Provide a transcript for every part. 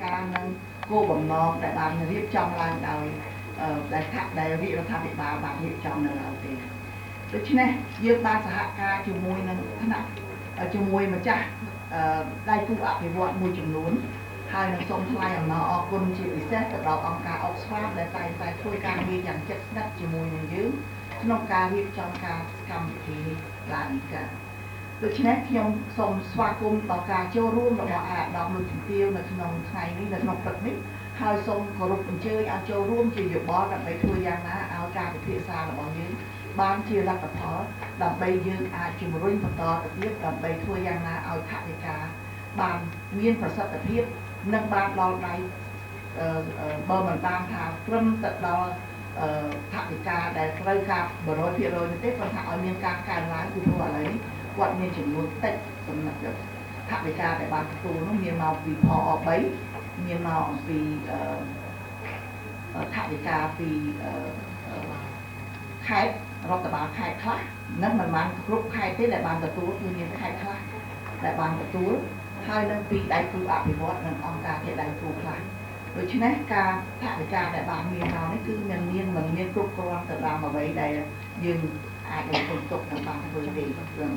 ការនឹងគោលបំណងដែលបានរៀបចំឡើងដោយដែលថាដែលរាជរដ្ឋាភិបាលបានរៀបចំនៅឡើយទេដូច្នេះយើងបានសហការជាមួយនឹងថ្នាក់ជាមួយម្ចាស់ដៃគូអភិវឌ្ឍន៍មួយចំនួនហើយនឹងសូមថ្លែងអំណរអគុណជាពិសេសទៅដល់អង្គការ Oxfam ដែលតែងតែធ្វើការងារយ៉ាងជិតស្និទ្ធជាមួយនឹងយើងក្នុងការរៀបចំការកម្មវិធីនេះឡើងចា៎ដូច្នេះខ្ញុំសូមស្វាគមន៍ដល់ការចូលរួមរបស់អាដាមលោកជំទាវនៅក្នុងថ្ងៃនេះនៅក្នុងព្រឹកនេះហើយសូមគោរពអញ្ជើញឲ្យចូលរួមជាយោបល់ដើម្បីធ្វើយ៉ាងណាឲ្យការពិភាក្សារបស់យើងបានជាលទ្ធផលដើម្បីយើងអាចជំរុញបន្តទៅទៀតដើម្បីធ្វើយ៉ាងណាឲ្យថវិកាបានមានប្រសិទ្ធភាពនិងបានដល់ដៃបើមិនបានថាត្រឹមទៅដល់ថវិកាដែលត្រូវការ 100% នោះទេប៉ុន្តែឲ្យមានការកើនឡើងពីព្រោះឥឡូវនេះគាត់មានចំនួនតិចសម្រាប់ថវិកាដែលបានទទួលនោះមានមកពីផអ3មានមកអំពីថវិកាពីខេត្តរដ្ឋបាលខេត្តខ្លះនឹងមិនបានគ្រប់ខេត្តទេដែលបានទទួលគឺមានខេត្តខ្លះដែលបានទទួលហើយនឹងពីដៃគូអភិវឌ្ឍនិងអង្គការជាដៃគូខ្លះដូច្នេះការថវិកាដែលបានមានមកនេះគឺមិនមានគ្រប់គ្រាន់ទៅតាមអ្វីដែលយើងអាចនឹងទុកទុកនឹងបានធ្វើទេ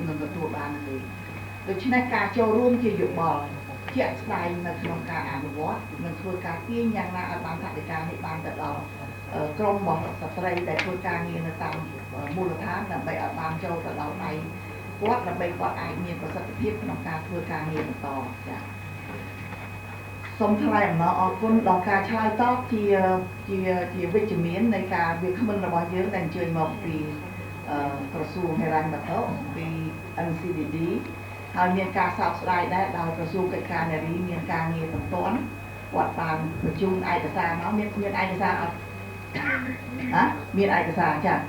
នឹងទទួលបានទេដូច្នេះការចូលរួមជាយោបល់ជាក់ស្ដែងនៅក្នុងការអនុវត្តនិងធ្វើការទាញយ៉ាងណាឲ្យបានថវិកានេះបានទៅដល់ក្រុមរបស់ស្ត្រីដែលធ្វើការងារនៅតាមមូលដ្ឋានដើម្បីឲ្យបានចូលទៅដល់ដៃគាត់ដើម្បីគាត់អាចមានប្រសិទ្ធភាពក្នុងការធ្វើការងារបន្តចា៎សូមថ្លែងអំណរអគុណដល់ការឆ្លើយតបជាវិជ្ជមាននៃការវាគ្មិនរបស់យើងដែលអញ្ជើញមកពីក្រសួងហិរញ្ញវត្ថុពី NCDD ហើយមានការសោកស្ដាយដែរដោយក្រសួងកិច្ចការនារីមានការងារបន្ទាន់គាត់បានបញ្ជូនឯកសារមកមានឯកសារអត់មានឯកសារចា៎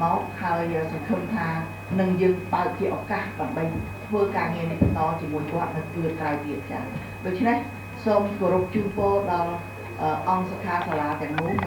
មកហើយសង្ឃឹមថានឹងយើងបើកជាឱកាសដើម្បីធ្វើការងារនេះបន្តជាមួយគាត់នៅពេលក្រោយទៀតចា៎ដូច្នេះសូមគោរពជូនពរដល់អង្គសិក្ខាសាលាទាំងមូល